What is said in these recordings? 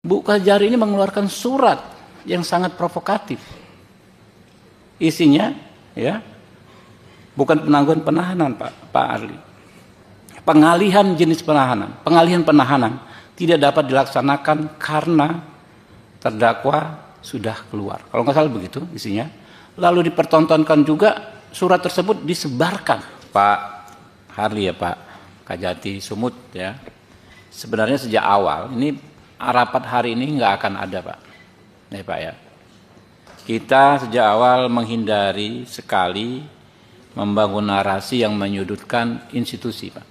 Bu Kajari ini mengeluarkan surat yang sangat provokatif. Isinya, ya, bukan penangguhan penahanan, Pak Arli. Pengalihan jenis penahanan. Pengalihan penahanan tidak dapat dilaksanakan karena terdakwa sudah keluar. Kalau nggak salah begitu isinya. Lalu dipertontonkan juga surat tersebut disebarkan. Pak Harli ya, Pak Kajati Sumut ya. Sebenarnya sejak awal ini rapat hari ini nggak akan ada, Pak. Ya, Pak ya. Kita sejak awal menghindari sekali membangun narasi yang menyudutkan institusi, Pak.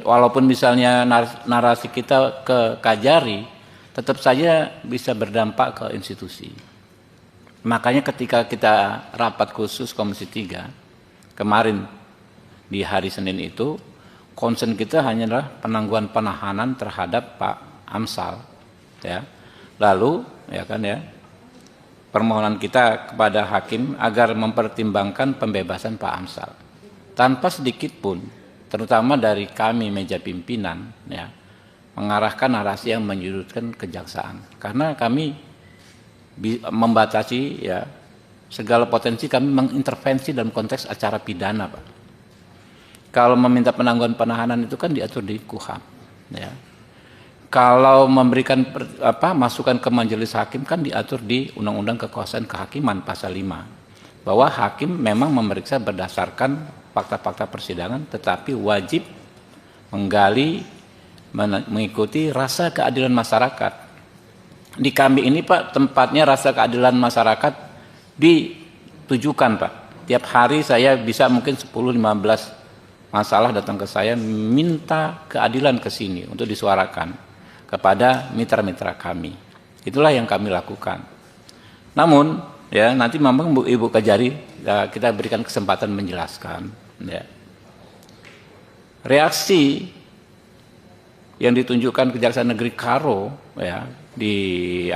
Walaupun misalnya narasi kita ke Kajari, tetap saja bisa berdampak ke institusi. Makanya ketika kita rapat khusus Komisi 3 kemarin di hari Senin itu, concern kita hanyalah penangguhan penahanan terhadap Pak Amsal, ya. Lalu, ya kan ya, permohonan kita kepada hakim agar mempertimbangkan pembebasan Pak Amsal tanpa sedikit pun, terutama dari kami meja pimpinan, ya, mengarahkan narasi yang menyudutkan kejaksaan. Karena kami membatasi ya segala potensi kami mengintervensi dalam konteks acara pidana, Pak. Kalau meminta penangguhan penahanan itu kan diatur di KUHP, ya. Kalau memberikan masukan ke majelis hakim kan diatur di Undang-Undang Kekuasaan Kehakiman pasal 5, bahwa hakim memang memeriksa berdasarkan fakta-fakta persidangan, tetapi wajib menggali, mengikuti rasa keadilan masyarakat. Di kami ini, Pak, tempatnya rasa keadilan masyarakat ditujukan, Pak. Tiap hari saya bisa mungkin 10-15 masalah datang ke saya minta keadilan ke sini untuk disuarakan kepada mitra-mitra kami. Itulah yang kami lakukan. Namun, ya, nanti memang Ibu Kajari ya, kita berikan kesempatan menjelaskan. Ya. Reaksi yang ditunjukkan Kejaksaan Negeri Karo ya di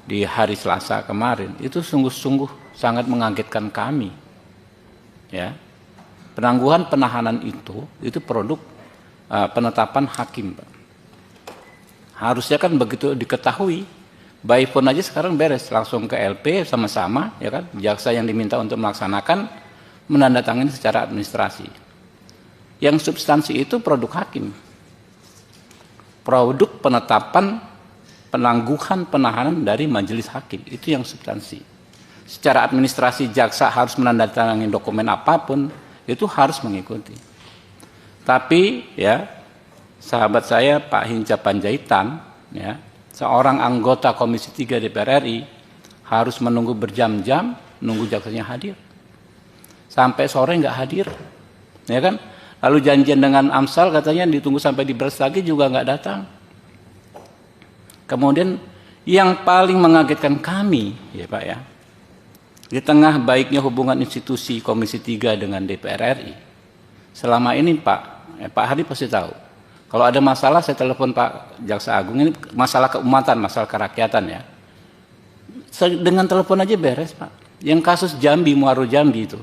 di hari Selasa kemarin itu sungguh-sungguh sangat mengagetkan kami. Ya. Penangguhan penahanan itu produk penetapan hakim, Pak. Harusnya kan begitu diketahui, by phone aja sekarang beres, langsung ke LP sama-sama, ya kan? Jaksa yang diminta untuk melaksanakan menandatangani secara administrasi. Yang substansi itu produk hakim. Produk penetapan penangguhan penahanan dari majelis hakim, itu yang substansi. Secara administrasi jaksa harus menandatangani dokumen apapun, itu harus mengikuti. Tapi ya, sahabat saya Pak Hinca Panjaitan, ya, seorang anggota Komisi 3 DPR RI harus menunggu berjam-jam, nunggu jaksanya hadir. Sampai sore nggak hadir, ya kan? Lalu janjian dengan Amsal katanya ditunggu sampai diberes lagi juga nggak datang. Kemudian yang paling mengagetkan kami, ya Pak ya, di tengah baiknya hubungan institusi Komisi 3 dengan DPR RI, selama ini Pak Hadi pasti tahu, kalau ada masalah saya telepon Pak Jaksa Agung, ini masalah keumatan, masalah kerakyatan ya. Dengan telepon aja beres, Pak. Yang kasus Jambi, Muaro Jambi itu,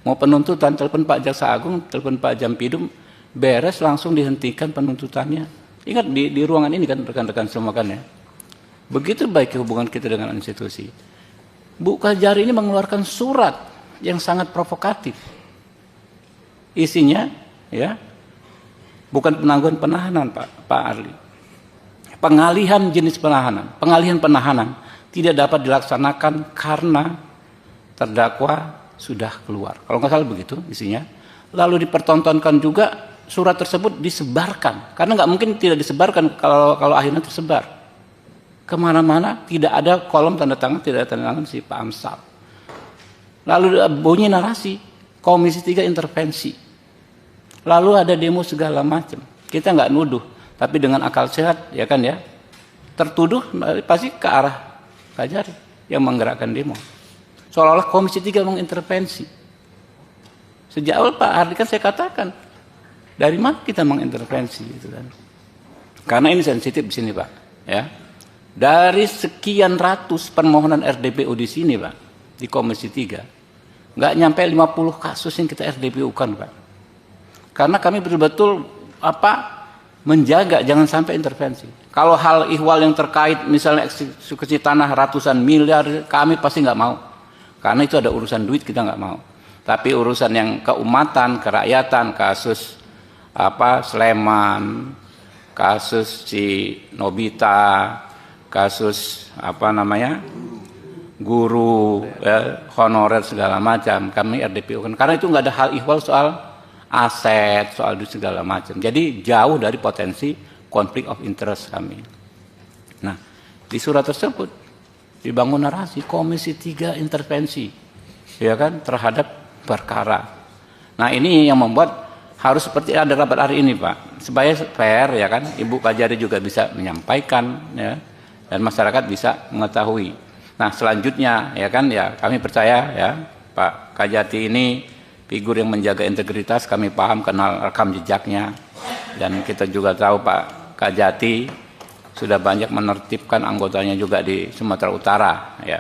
mau penuntutan, telepon Pak Jaksa Agung, telepon Pak Jampidum, beres langsung dihentikan penuntutannya. Ingat di ruangan ini kan rekan-rekan semua kan ya. Begitu baik hubungan kita dengan institusi. Bu Kajari ini mengeluarkan surat yang sangat provokatif. Isinya ya bukan penangguhan penahanan, Pak Arli. Pengalihan jenis penahanan. Pengalihan penahanan tidak dapat dilaksanakan karena terdakwa sudah keluar. Kalau nggak salah begitu isinya. Lalu dipertontonkan juga surat tersebut disebarkan. Karena nggak mungkin tidak disebarkan kalau akhirnya tersebar. Kemana-mana tidak ada kolom tanda tangan, tidak ada tanda tangan si Pak Amsal. Lalu bunyi narasi, Komisi 3 intervensi. Lalu ada demo segala macam. Kita nggak nuduh, tapi dengan akal sehat, ya kan ya, tertuduh pasti ke arah Kajari yang menggerakkan demo. Seolah-olah Komisi 3 mengintervensi. Sejak awal Pak Hardi kan saya katakan, dari mana kita mengintervensi gitu kan? Karena ini sensitif di sini Pak, ya. Dari sekian ratus permohonan RDPU di sini Pak, di Komisi 3, nggak nyampe 50 kasus yang kita RDPU-kan Pak. Karena kami betul-betul menjaga jangan sampai intervensi. Kalau hal ihwal yang terkait misalnya eksekusi tanah ratusan miliar, kami pasti nggak mau. Karena itu ada urusan duit, kita nggak mau. Tapi urusan yang keumatan, kerakyatan, kasus Sleman, kasus si Nobita, kasus guru, honorer segala macam, kami RDPO kan. Karena itu nggak ada hal ihwal soal aset, soal duit segala macam. Jadi jauh dari potensi konflik of interest kami. Nah, di surat tersebut dibangun narasi Komisi 3 intervensi, ya kan, terhadap perkara. Nah, ini yang membuat harus seperti ada rapat hari ini, Pak, supaya fair, ya kan, Ibu Kajari juga bisa menyampaikan, ya, dan masyarakat bisa mengetahui. Nah, selanjutnya, ya kan, ya kami percaya, ya, Pak Kajati ini figur yang menjaga integritas, kami paham, kenal rekam jejaknya, dan kita juga tahu Pak Kajati sudah banyak menertibkan anggotanya juga di Sumatera Utara, ya.